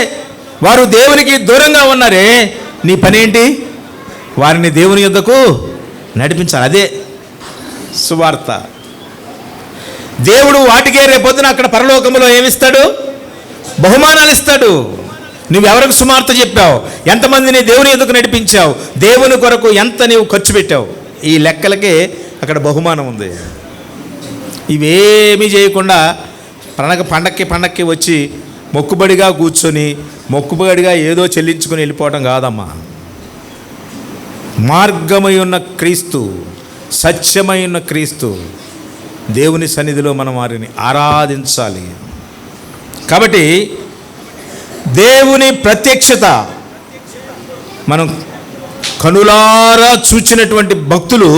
వారు దేవునికి దూరంగా ఉన్నారే. నీ పని ఏంటి? వారిని దేవుని యొద్దకు నడిపించాలి. అదే సువార్త. దేవుడు వాటికే రేపొద్దున అక్కడ పరలోకంలో ఏమిస్తాడు? బహుమానాలు ఇస్తాడు. నువ్వెవరికి సువార్త చెప్పావు, ఎంతమందిని దేవుని యొద్దకు నడిపించావు, దేవుని కొరకు ఎంత నీవు ఖర్చు పెట్టావు, ఈ లెక్కలకే అక్కడ బహుమానం ఉంది. ఇవేమీ చేయకుండా పండక్కి వచ్చి మొక్కుబడిగా కూర్చొని మొక్కుబడిగా ఏదో చెల్లించుకొని వెళ్ళిపోవడం కాదమ్మా. మార్గమై ఉన్న క్రీస్తు, సత్యమై ఉన్న క్రీస్తు, దేవుని సన్నిధిలో మనం వారిని ఆరాధించాలి. కాబట్టి దేవుని ప్రత్యక్షత మనం కనులారా చూచినటువంటి భక్తులు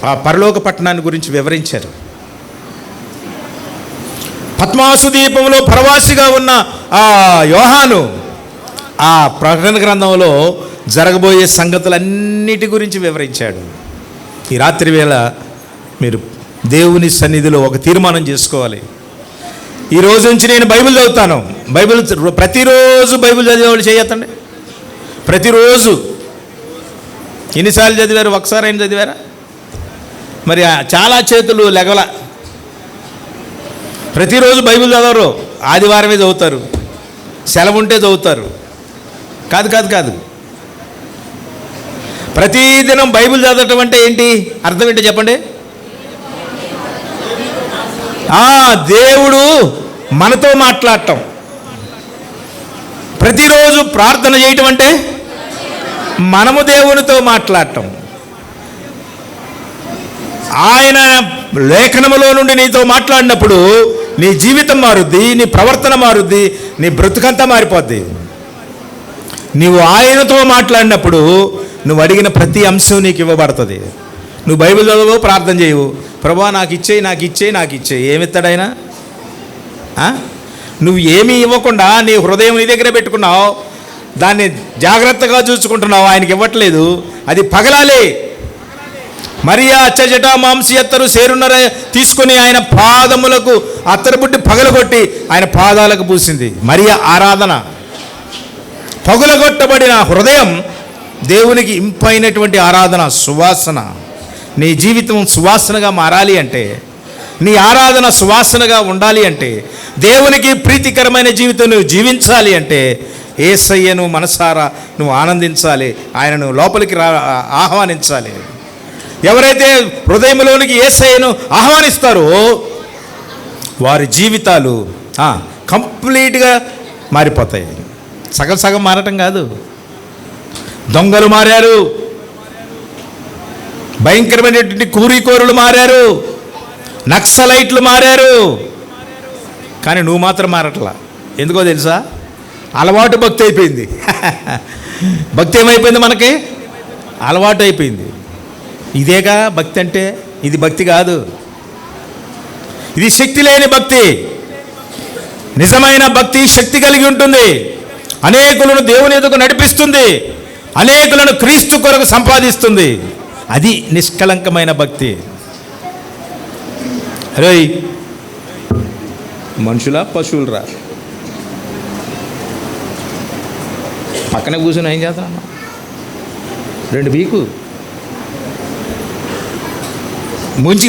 ఆ పరలోక పట్టణాన్ని గురించి వివరించారు. పద్మాసు దీపంలో పరవాసిగా ఉన్న ఆ యోహాను ఆ ప్రకటన గ్రంథంలో జరగబోయే సంగతులన్నిటి గురించి వివరించాడు. ఈ రాత్రి వేళ మీరు దేవుని సన్నిధిలో ఒక తీర్మానం చేసుకోవాలి. ఈ రోజు నుంచి నేను బైబిల్ చదువుతాను. ప్రతిరోజు బైబిల్ చదివేవాళ్ళు చేయొద్దండి. ప్రతిరోజు ఎన్నిసార్లు చదివారు? ఒకసారి అయినా చదివారా? మరి చాలా చేతులు లెగల. ప్రతిరోజు బైబిల్ చదవరు, ఆదివారమే చదువుతారు, సెలవు ఉంటే చదువుతారు. కాదు. ప్రతిదినం బైబిల్ చదవటం అంటే ఏంటి? అర్థం ఏంటో చెప్పండి. దేవుడు మనతో మాట్లాడటం. ప్రతిరోజు ప్రార్థన చేయటం అంటే మనము దేవునితో మాట్లాడటం. ఆయన లేఖనములో నుండి నీతో మాట్లాడినప్పుడు నీ జీవితం మారుద్ది, నీ ప్రవర్తన మారుద్ది, నీ బ్రతుకంతా మారిపోద్ది. నీవు ఆయనతో మాట్లాడినప్పుడు నువ్వు అడిగిన ప్రతి అంశం నీకు ఇవ్వబడుతుంది. నువ్వు బైబిల్ చదువు, ప్రార్థన చేయవు, ప్రభువా నాకు ఇచ్చేయి. ఏమిస్తాడు ఆయన? నువ్వు ఏమీ ఇవ్వకుండా నీ హృదయం నీ దగ్గర పెట్టుకున్నావు, దాన్ని జాగ్రత్తగా చూసుకుంటున్నావు, ఆయనకి ఇవ్వట్లేదు. అది పగలాలి. మరియా అచ్చజట మాంసి అత్తరు సేరున్నర తీసుకొని ఆయన పాదములకు అత్తరుబుట్టి పగలగొట్టి ఆయన పాదాలకు పూసింది. మరియా ఆరాధన. పగులగొట్టబడిన హృదయం దేవునికి ఇంపైనటువంటి ఆరాధన, సువాసన. నీ జీవితం సువాసనగా మారాలి అంటే, నీ ఆరాధన సువాసనగా ఉండాలి అంటే, దేవునికి ప్రీతికరమైన జీవితం నువ్వు జీవించాలి అంటే యేసయ్యను మనసారా నువ్వు ఆనందించాలి, ఆయనను లోపలికి ఆహ్వానించాలి. ఎవరైతే హృదయంలోనికి యేసయ్యను ఆహ్వానిస్తారో వారి జీవితాలు కంప్లీట్గా మారిపోతాయి. సగం మారటం కాదు. దొంగలు మారారు, భయంకరమైనటువంటి కూరీకోరులు మారారు, నక్సలైట్లు మారారు, కానీ నువ్వు మాత్రం మారట్లా. ఎందుకో తెలుసా? అలవాటు భక్తి అయిపోయింది. భక్తి ఏమైపోయింది? మనకి అలవాటు అయిపోయింది. ఇదేగా భక్తి అంటే? ఇది భక్తి కాదు, ఇది శక్తి లేని భక్తి. నిజమైన భక్తి శక్తి కలిగి ఉంటుంది, అనేకులను దేవుని ఎదుగు నడిపిస్తుంది, అనేకులను క్రీస్తు కొరకు సంపాదిస్తుంది. అది నిష్కళంకమైన భక్తి. అరే మనుషులా పశువులరా? పక్కనే కూర్చొని ఏం చేస్తానమ్మా? 2 పీకు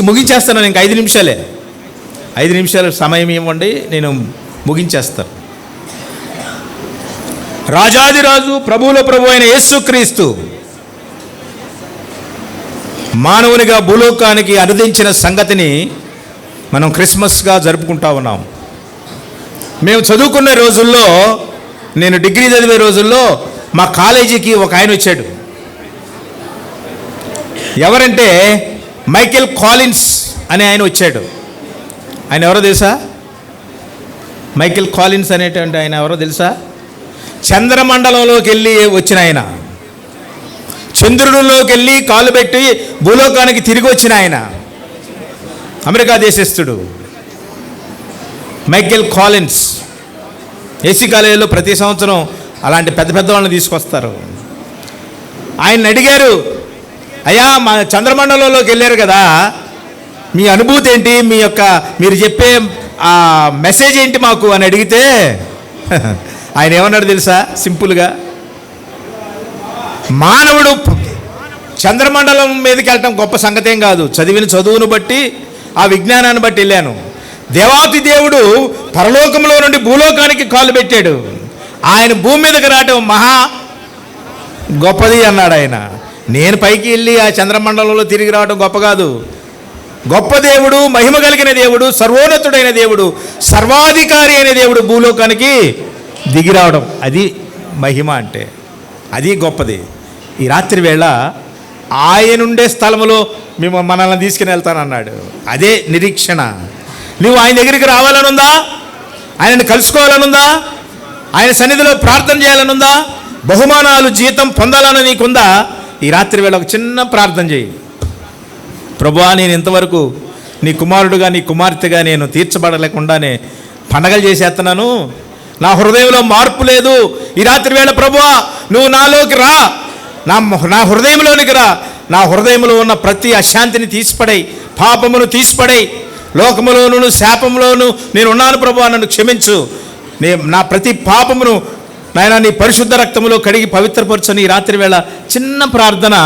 ముగించేస్తాను. ఇంక 5 నిమిషాలే. 5 నిమిషాలు సమయం ఇవ్వండి, నేను ముగించేస్తాను. రాజాదిరాజు ప్రభువుల ప్రభు అయిన యేసుక్రీస్తు మానవునిగా భూలోకానికి అనుదించిన సంగతిని మనం క్రిస్మస్గా జరుపుకుంటా ఉన్నాం. మేము చదువుకునే రోజుల్లో, నేను డిగ్రీ చదివే రోజుల్లో మా కాలేజీకి ఒక ఆయన వచ్చాడు. ఎవరంటే మైకేల్ కాలిన్స్ అనే ఆయన వచ్చాడు. ఆయన ఎవరో తెలుసా? మైకేల్ కాలిన్స్ అనేటువంటి ఆయన ఎవరో తెలుసా? చంద్రమండలంలోకి వెళ్ళి వచ్చిన ఆయన, చంద్రుడిలోకి వెళ్ళి కాలు పెట్టి భూలోకానికి తిరిగి వచ్చిన ఆయన, అమెరికా దేశస్థుడు మైకేల్ కాలిన్స్. ఏసీ కాలేజీలో ప్రతి సంవత్సరం అలాంటి పెద్ద పెద్ద వాళ్ళని తీసుకొస్తారు. ఆయన అడిగారు, అయ్యా మా చంద్రమండలంలోకి వెళ్ళారు కదా, మీ అనుభూతి ఏంటి, మీరు చెప్పే ఆ మెసేజ్ ఏంటి మాకు అని అడిగితే ఆయన ఏమన్నాడు తెలుసా? సింపుల్గా, మానవుడు చంద్రమండలం మీదకి వెళ్ళటం గొప్ప సంగతేం కాదు, చదివిన చదువును బట్టి ఆ విజ్ఞానాన్ని బట్టి వెళ్ళాను. దేవాతి దేవుడు పరలోకంలో నుండి భూలోకానికి కాలు పెట్టాడు, ఆయన భూమి మీదకి రావటం మహా గొప్పది అన్నాడు ఆయన. నేను పైకి వెళ్ళి ఆ చంద్రమండలంలో తిరిగి రావడం గొప్ప కాదు. గొప్ప దేవుడు, మహిమ కలిగిన దేవుడు, సర్వోన్నతుడైన దేవుడు, సర్వాధికారి అయిన దేవుడు భూలోకానికి దిగి రావడం, అది మహిమ అంటే, అది గొప్పది. ఈ రాత్రి వేళ ఆయనుండే స్థలంలో మనల్ని తీసుకుని వెళ్తానన్నాడు. అదే నిరీక్షణ. నువ్వు ఆయన దగ్గరికి రావాలనుందా? ఆయనను కలుసుకోవాలనుందా? ఆయన సన్నిధిలో ప్రార్థన చేయాలనుందా? బహుమానాలు జీతం పొందాలని నీకుందా? ఈ రాత్రి వేళ ఒక చిన్న ప్రార్థన చేయి. ప్రభువా, నేను ఇంతవరకు నీ కుమారుడుగా నీ కుమార్తెగా నేను తీర్చబడలేకుండానే పండగలు చేసేస్తున్నాను, నా హృదయంలో మార్పు లేదు. ఈ రాత్రి వేళ ప్రభువా నువ్వు నాలోకి రా, నా హృదయంలోనికి రా. నా హృదయంలో ఉన్న ప్రతి అశాంతిని తీసిపడై, పాపమును తీసిపడై, లోకములోను శాపంలోను నేను ఉన్నాను ప్రభువా, నన్ను క్షమించు. నా ప్రతి పాపమును నాయన నీ పరిశుద్ధ రక్తములో కడిగి పవిత్రపరచని. ఈ రాత్రి వేళ చిన్న ప్రార్థన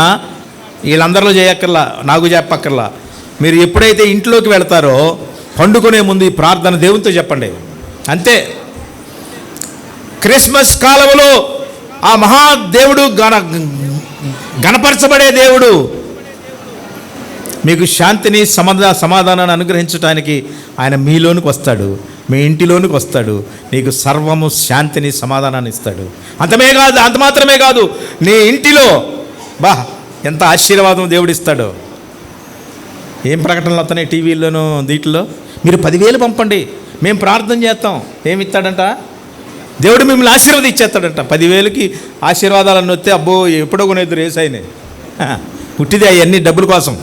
వీళ్ళందరిలో చేయక్కర్లా, నాకు చెప్పక్కర్లా. మీరు ఎప్పుడైతే ఇంట్లోకి వెళతారో పండుకునే ముందు ఈ ప్రార్థన దేవునితో చెప్పండి, అంతే. క్రిస్మస్ కాలంలో ఆ మహాదేవుడు గణపరచబడే దేవుడు మీకు శాంతిని సమాధానాన్ని అనుగ్రహించడానికి ఆయన మీలోనికి వస్తాడు, మీ ఇంటిలోనికి వస్తాడు, నీకు సర్వము శాంతిని సమాధానాన్ని ఇస్తాడు. అంత మాత్రమే కాదు, నీ ఇంటిలో ఎంత ఆశీర్వాదం దేవుడిస్తాడో. ఏం ప్రకటనలు వస్తున్నాయి టీవీల్లోనూ దీంట్లో, మీరు 10,000 పంపండి, మేము ప్రార్థన చేస్తాం. ఏమి ఇస్తాడంట? దేవుడు మిమ్మల్ని ఆశీర్వదించేస్తాడంట. 10,000కి ఆశీర్వాదాలను వస్తే అబ్బో ఎప్పుడో కొనేద్దరు ఏసైనే పుట్టిది అవన్నీ డబ్బుల కోసం.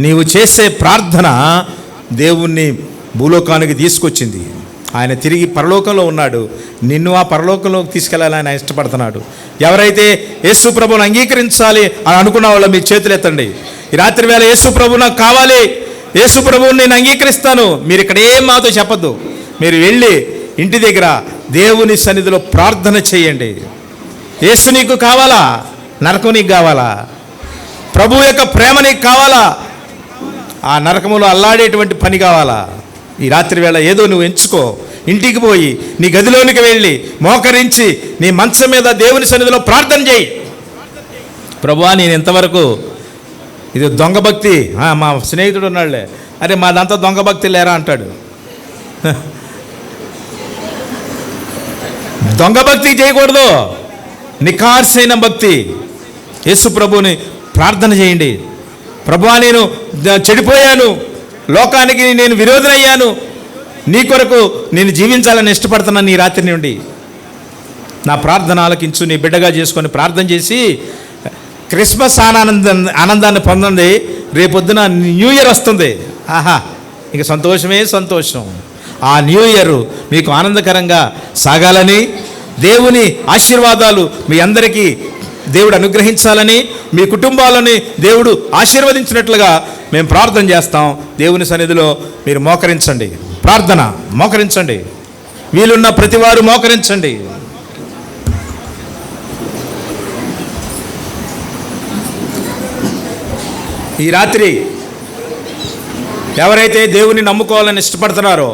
నీవు చేసే ప్రార్థన దేవుణ్ణి భూలోకానికి తీసుకొచ్చింది. ఆయన తిరిగి పరలోకంలో ఉన్నాడు, నిన్ను ఆ పరలోకంలోకి తీసుకెళ్ళాలని ఆయన ఇష్టపడుతున్నాడు. ఎవరైతే యేసు ప్రభువుని అంగీకరించాలి అని అనుకున్న వాళ్ళు మీ చేతులు ఎత్తండి. ఈ రాత్రి వేళ యేసు ప్రభు నాకు కావాలి, యేసు ప్రభువుని నేను అంగీకరిస్తాను. మీరు ఇక్కడ ఏం మాతో చెప్పద్దు, మీరు వెళ్ళి ఇంటి దగ్గర దేవుని సన్నిధిలో ప్రార్థన చేయండి. యేసు నీకు కావాలా? నరకం నీకు కావాలా? ప్రభు యొక్క ప్రేమ నీకు కావాలా? ఆ నరకములో అల్లాడేటువంటి పని కావాలా? ఈ రాత్రి వేళ ఏదో నువ్వు ఎంచుకో. ఇంటికి పోయి నీ గదిలోనికి వెళ్ళి మోకరించి నీ మంచం మీద దేవుని సన్నిధిలో ప్రార్థన చేయి. ప్రభువా, నేను ఇంతవరకు ఇది దొంగ భక్తి, మా స్నేహితుడు ఉన్నాడులే, అరే మాదంతా దొంగ భక్తి లేరా అంటాడు. దొంగ భక్తి చేయకూడదు, నిఖార్సైన భక్తి. యేసు ప్రభువుని ప్రార్థన చేయండి. ప్రభువా, నేను చెడిపోయాను, లోకానికి నేను విరోధనయ్యాను, నీ కొరకు నేను జీవించాలని ఇష్టపడుతున్నాను. ఈ రాత్రి నుండి నా ప్రార్థన ఆలకించు, నీ బిడ్డగా చేసుకొని ప్రార్థన చేసి క్రిస్మస్ ఆనందాన్ని పొందండి. రేపొద్దున న్యూ ఇయర్ వస్తుంది. ఆహా, ఇక సంతోషమే సంతోషం. ఆ న్యూ ఇయర్ మీకు ఆనందకరంగా సాగాలని, దేవుని ఆశీర్వాదాలు మీ అందరికీ దేవుడు అనుగ్రహించాలని, మీ కుటుంబాలని దేవుడు ఆశీర్వదించినట్లుగా మేము ప్రార్థన చేస్తాం. దేవుని సన్నిధిలో మీరు మోకరించండి, ప్రార్థన మోకరించండి, వీలున్న ప్రతివారు మోకరించండి. ఈ రాత్రి ఎవరైతే దేవుని నమ్ముకోవాలని ఇష్టపడుతున్నారో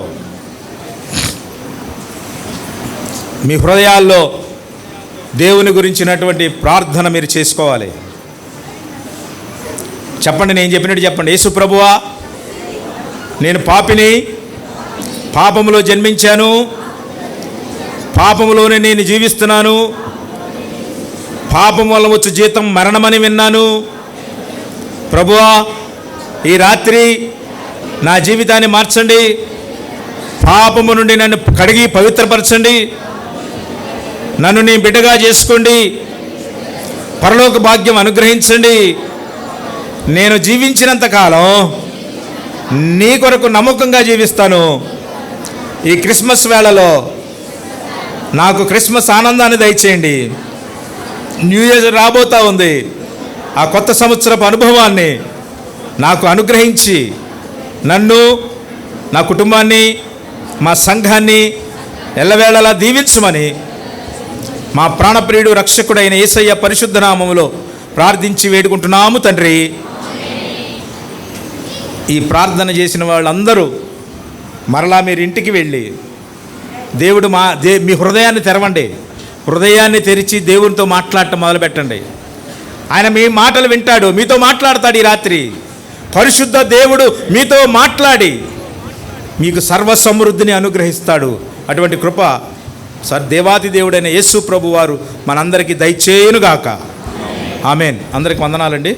మీ హృదయాల్లో దేవుని గురించినటువంటి ప్రార్థన మీరు చేసుకోవాలి. చెప్పండి, నేను చెప్పినట్టు చెప్పండి. యేసు ప్రభువా, నేను పాపిని, పాపములో జన్మించాను, పాపములోనే నేను జీవిస్తున్నాను, పాపం వల్ల వచ్చే జీతం మరణమని విన్నాను. ప్రభువా, ఈ రాత్రి నా జీవితాన్ని మార్చండి, పాపము నుండి నన్ను కడిగి పవిత్రపరచండి, నన్ను నీ బిడ్డగా చేసుకోండి, పరలోక భాగ్యం అనుగ్రహించండి. నేను జీవించినంత కాలం నీ కొరకు నమ్మకంగా జీవిస్తాను. ఈ క్రిస్మస్ వేళలో నాకు క్రిస్మస్ ఆనందాన్ని దయచేయండి. న్యూ ఇయర్ రాబోతా ఉంది. ఆ కొత్త సంవత్సరపు అనుభవాన్ని నాకు అనుగ్రహించి నన్ను, నా కుటుంబాన్ని, మా సంఘాన్ని ఎల్లవేళలా దీవించమని మా ప్రాణప్రియుడు రక్షకుడైన యేసయ్య పరిశుద్ధ నామములో ప్రార్థించి వేడుకుంటున్నాము తండ్రి. ఈ ప్రార్థన చేసిన వాళ్ళందరూ మరలా మీరు ఇంటికి వెళ్ళి దేవుడు మీ హృదయాన్ని తెరవండి. హృదయాన్ని తెరిచి దేవునితో మాట్లాడటం మొదలుపెట్టండి. ఆయన మీ మాటలు వింటాడు, మీతో మాట్లాడతాడు. ఈ రాత్రి పరిశుద్ధ దేవుడు మీతో మాట్లాడి మీకు సర్వ సమృద్ధిని అనుగ్రహిస్తాడు. అటువంటి కృప దేవాది దేవుడైన యేసు ప్రభు వారు మనందరికీ దయచేయునుగాక. ఆమెన్. అందరికి వందనాలండి.